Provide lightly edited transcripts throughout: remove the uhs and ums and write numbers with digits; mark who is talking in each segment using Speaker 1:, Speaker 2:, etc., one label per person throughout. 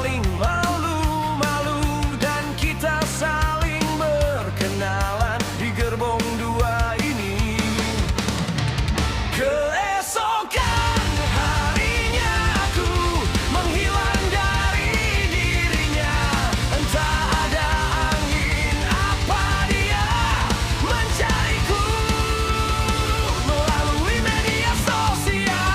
Speaker 1: saling malu-malu dan kita saling berkenalan di gerbong dua ini. Keesokan harinya aku menghilang dari dirinya. Entah ada angin apa dia mencariku melalui media sosial.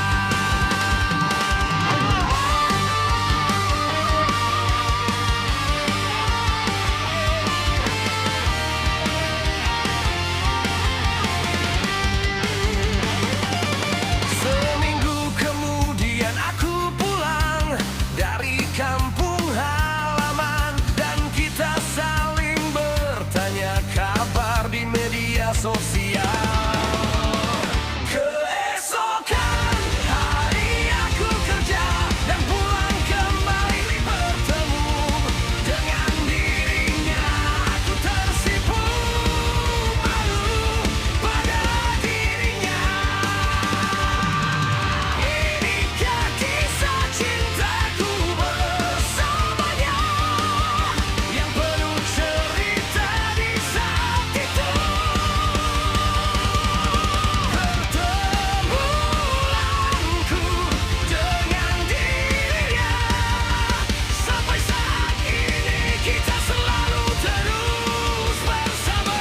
Speaker 1: Seminggu kemudian aku pulang dari kampung halaman dan kita saling bertanya kabar di media sosial. Keesokan hari aku kerja dan pulang kembali bertemu dengan dirinya. Aku tersipu malu pada dirinya. Inikah kisah cintaku bersamanya yang penuh cerita di saat itu. Pertemuanku dengan dirinya sampai saat ini kita selalu terus bersama.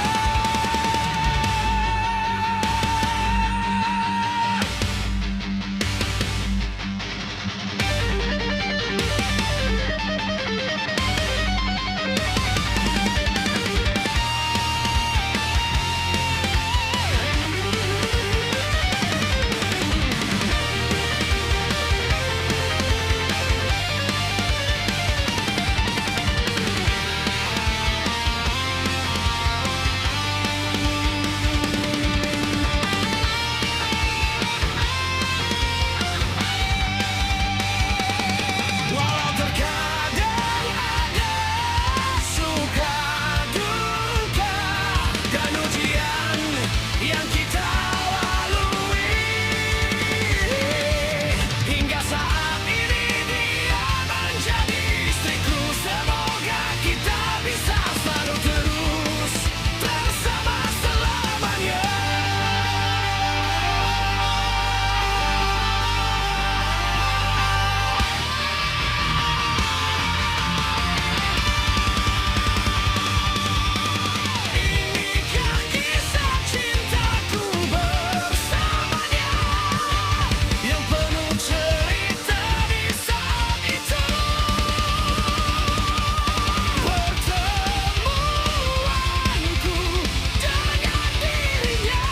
Speaker 1: Walau terkadang ada suka duka dan ujian yang kita lalui, hingga saat ini dia menjadi istriku. Semoga kita bisa selalu terus bersama selamanya. Inikah kisah cintaku bersamanya yang penuh cerita di saat itu. Pertemuanku dengan dirinya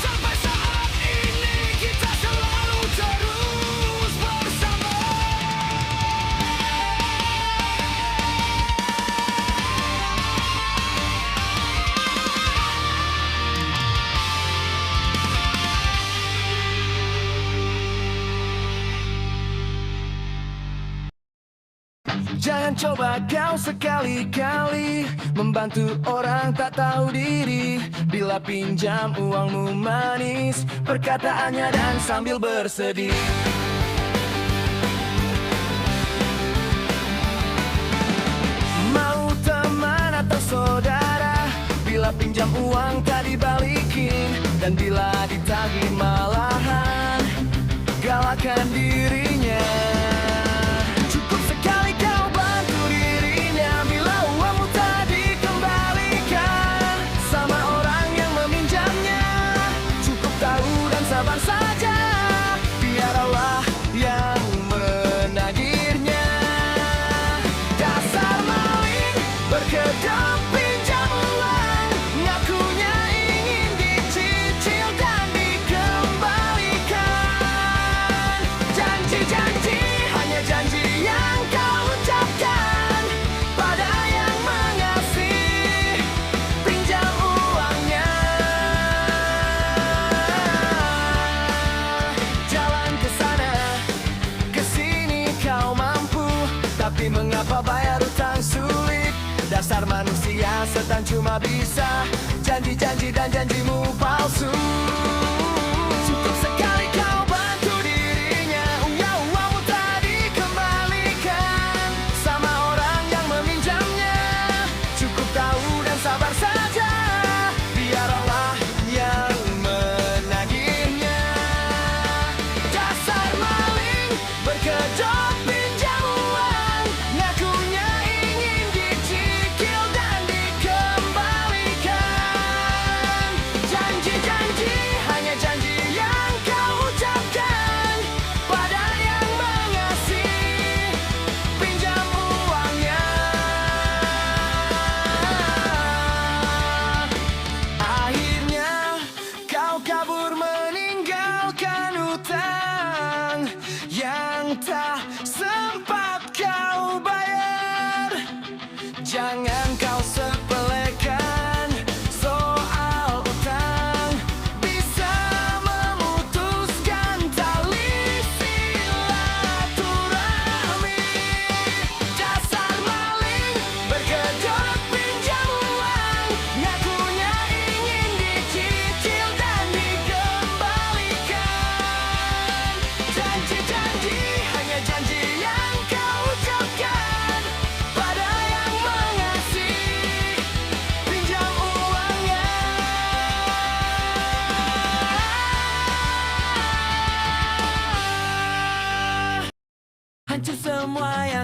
Speaker 1: sampai saat ini kita selalu terus bersama. Jangan coba kau sekali-kali membantu orang tak tahu diri. Bila pinjam uangmu manis perkataannya dan sambil bersedih. Mau teman atau saudara, bila pinjam uang tak dibalikin, dan bila ditagih malahan galakan dirinya. Cukup sekali kau bantu dirinya bila uangmu tak dikembalikan sama orang yang meminjamnya. Cukup tahu dan sabar saja, biar Allah yang menagihnya. Dasar maling berkedok pinjam uang, ngakunya ingin dicicil dan dikembalikan. Janji-janji hanya janji yang kau ucapkan pada yang mengasih pinjam uangnya. Jalan ke sana ke sini kau mampu, tapi mengapa bayar utang sulit? Dasar manusia setan cuma bisa janji-janji dan janjimu palsu. Cukup sekali kau bantu dirinya, uangmu tak dikembalikan.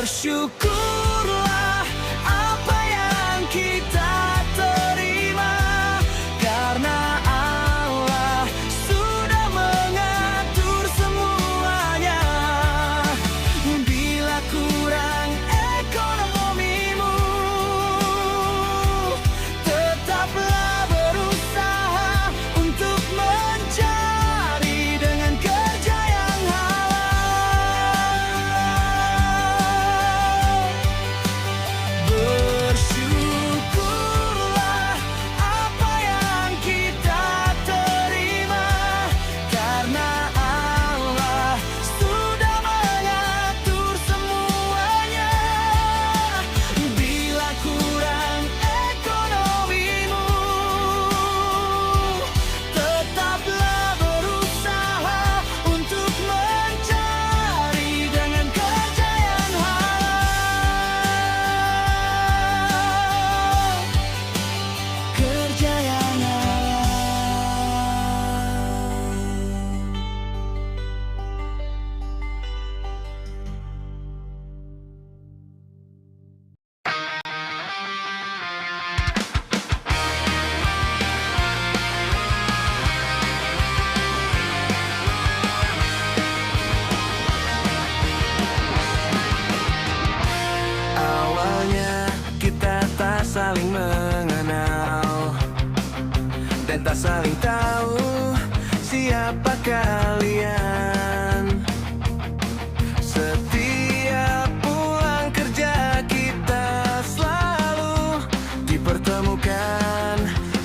Speaker 1: Bersyukurlah apa yang kita terima, karena Allah sudah mengatur semuanya. Bila kurang ekonomimu, tetaplah berusaha untuk mencari dengan kerja yang halal. Bersyukurlah apa yang kita terima, karena Allah sudah mengatur semuanya. Bila kurang ekonomimu, tetaplah berusaha untuk mencari dengan kerja yang halal. Kerja yang halal. Awalnya kita tak saling mengenal dan tak saling tahu siapa kalian. Setiap pulang kerja kita selalu dipertemukan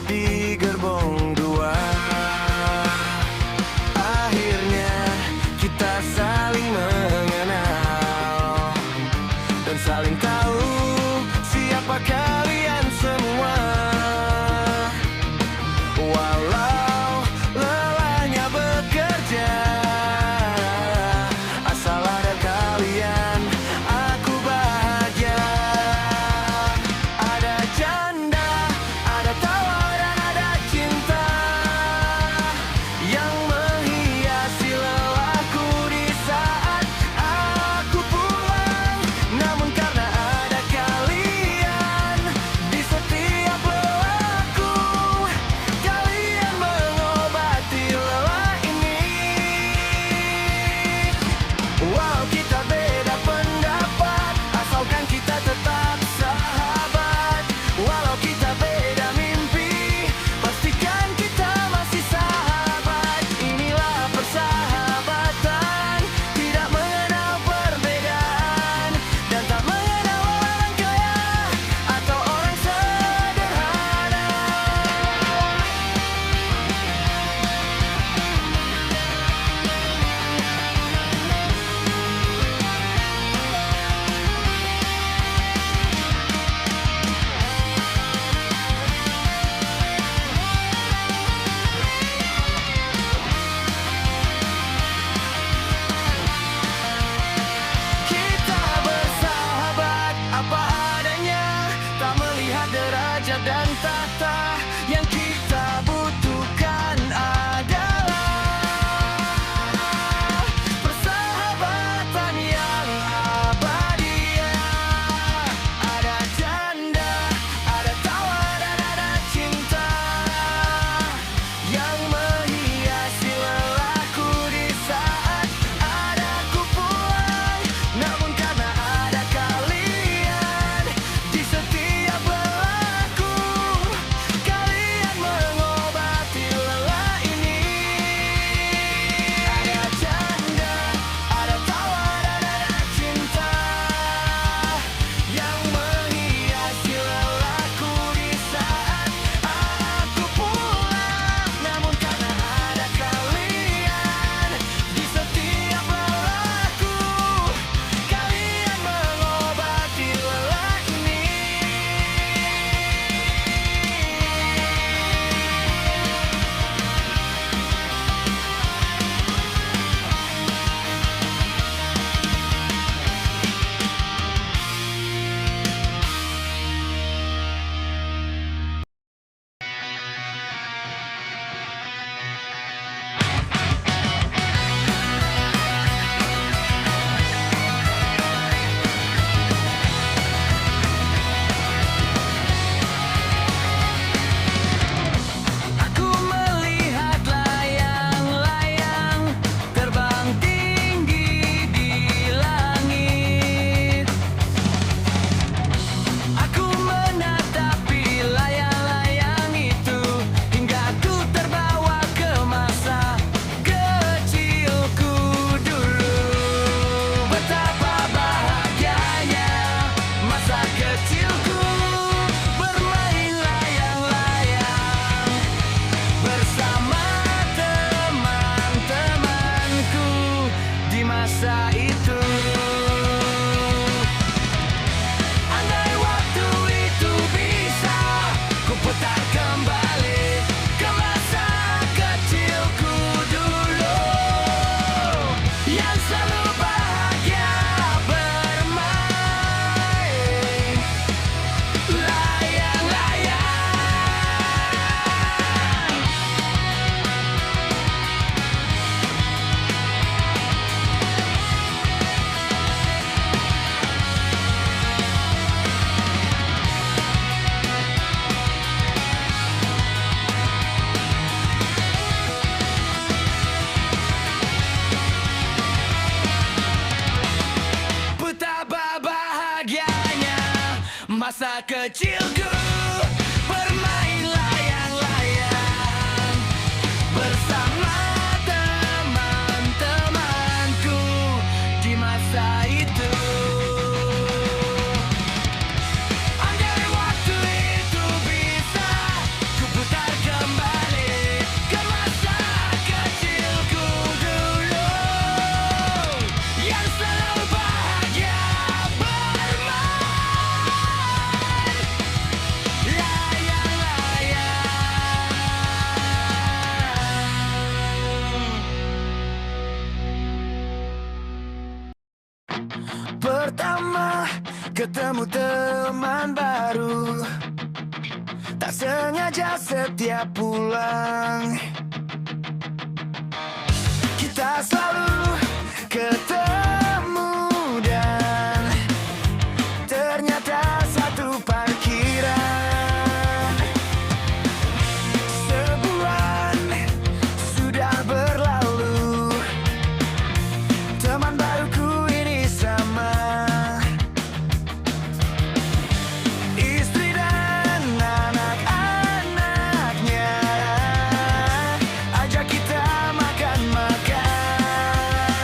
Speaker 1: di gerbong dua. Akhirnya kita saling mengenal dan saling tahu siapa kalian semua. Walau lelahnya bekerja, masa kecilku. Bermain layang-layang bersama teman-temanku di masa itu. Andai waktu itu bisa kuputar kembali ke masa kecilku dulu, yang selalu bahagia bermain layang-layang. Pertama ketemu teman baru, tak sengaja setiap pulang kita selalu ketemu, dan ternyata satu parkiran. Sebulan sudah berlalu, teman baruku ini sama istri dan anak-anaknya, ajak kita makan-makan.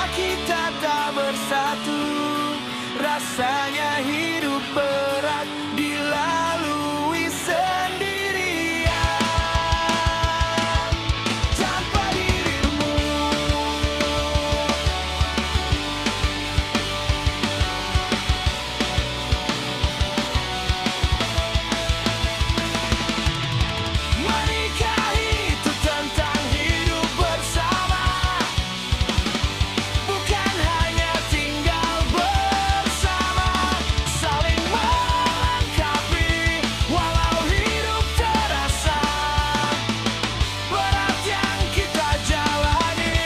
Speaker 1: Bila kita tak bersatu, rasanya hidup berat dilalui sendirian tanpa dirimu. Menikah itu tentang hidup bersama, bukan hanya tinggal bersama, saling melengkapi walau hidup terasa berat yang kita jalani.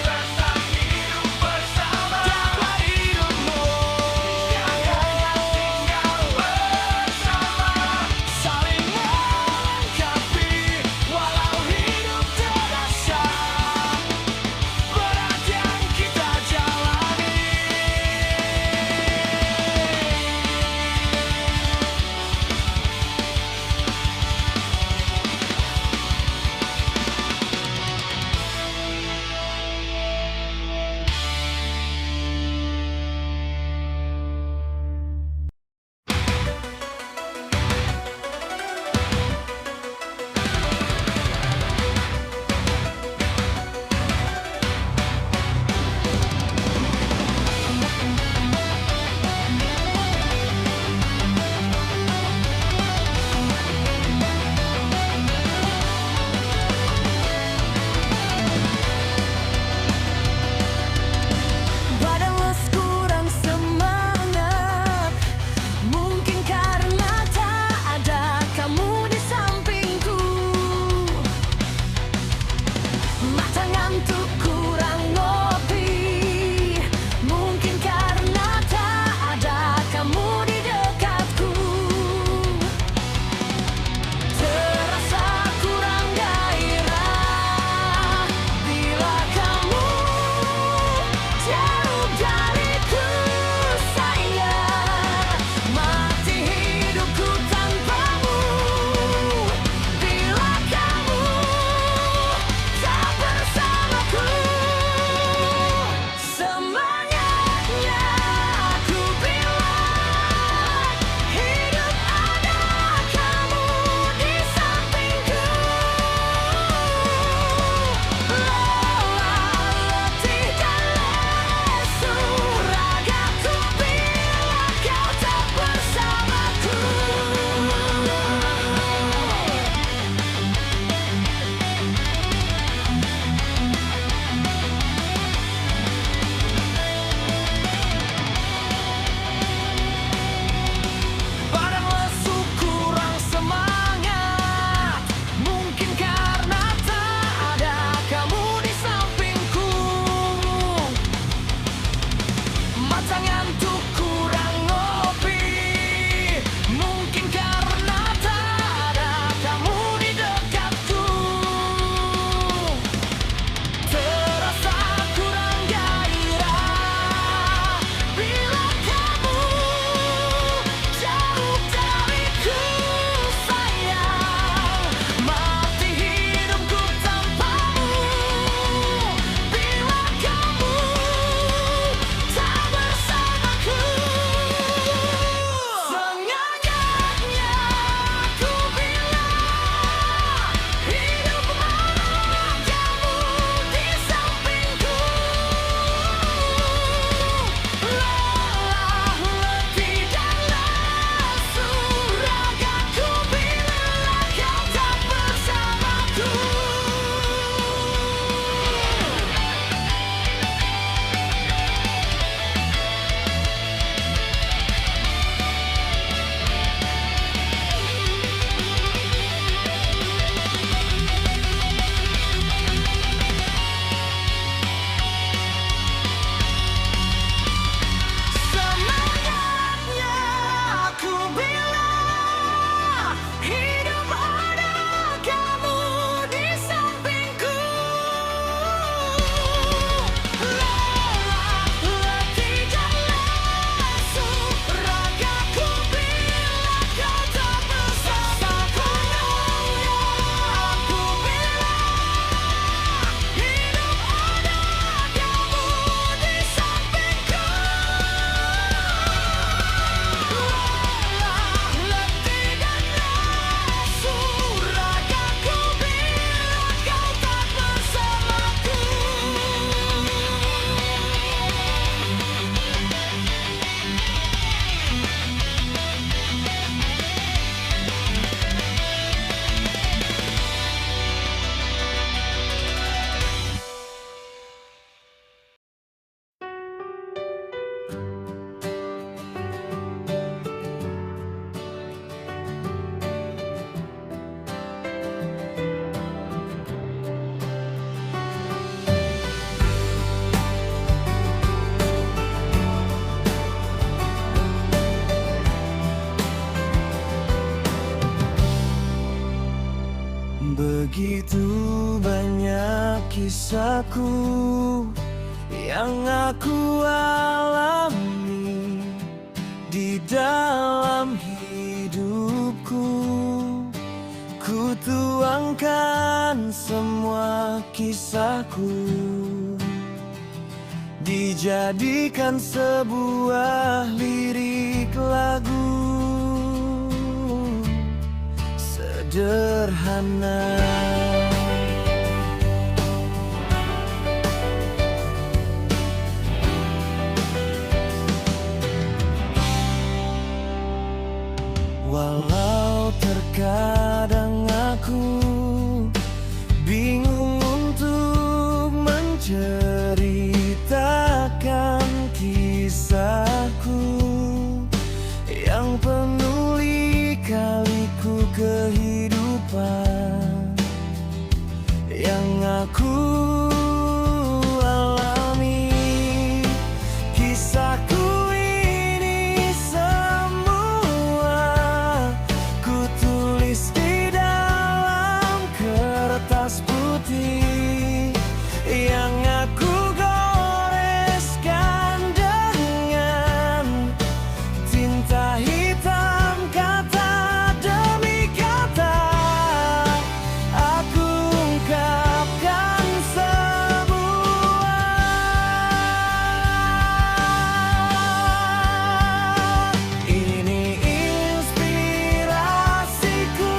Speaker 1: Tentang hidup bersama, tanpa dirimu, tinggal bersama, saling melengkapi walau hidup terasa berat yang kita jalani. Badanles kurang semangat, mungkin karena tak ada kamu di sampingku. Mata ngantuk kurang ngopi, mungkin karena tak ada kamu di dekatku. Terasa kurang gairah bila kamu jauh dariku, sayang. Mati hidupku tanpamu bila kamu tak bersamaku. kisahku yang aku alami di dalam hidupku. Ku tuangkan semua kisahku, dijadikan sebuah lirik lagu sederhana. Walau terkadang aku bingung untuk menceritakan kisahku yang penuh lika-liku kehidupan yang aku alami. Kisahku ini semua ku tulis di dalam kertas putih yang aku goreskan dengan tinta hitam. Kata demi kata aku ungkapkan semua. Ini inspirasiku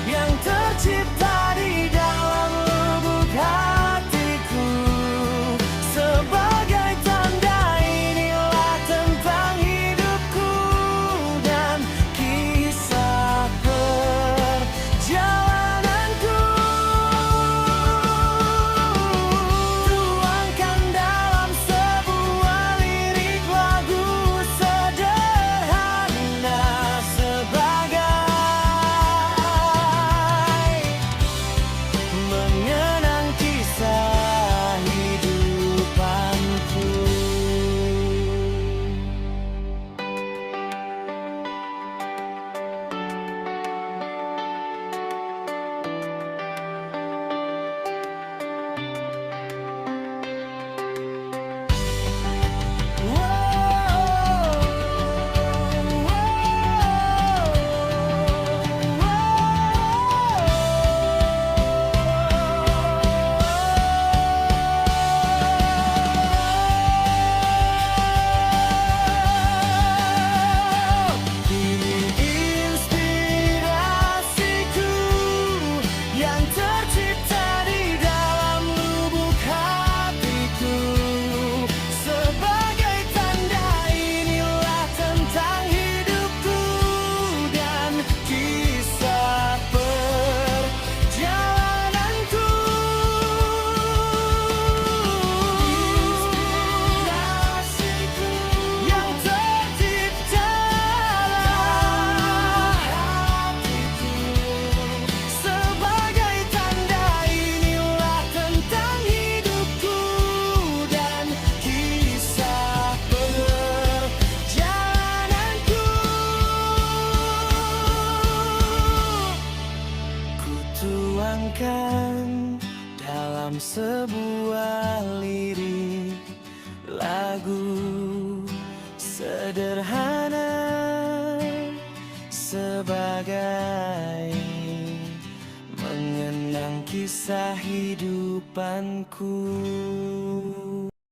Speaker 1: yang tercipta di dalam lubuk hatiku. Sebagai tanda inilah tentang hidupku dan kisah perjalananku. Tuangkan dalam sebuah lirik lagu sederhana sebagai mengenang kisah hidupanku. Inspirasiku yang tercipta di dalam lubuk hatiku. Sebagai tanda inilah tentang hidupku dan kisah perjalananku. Inspirasiku yang tercipta sebagai tanda inilah tentang hidupku dan kisah perjalananku. Ku tuangkan dalam sebuah lirik lagu sederhana sebagai mengenang kisah hidupanku.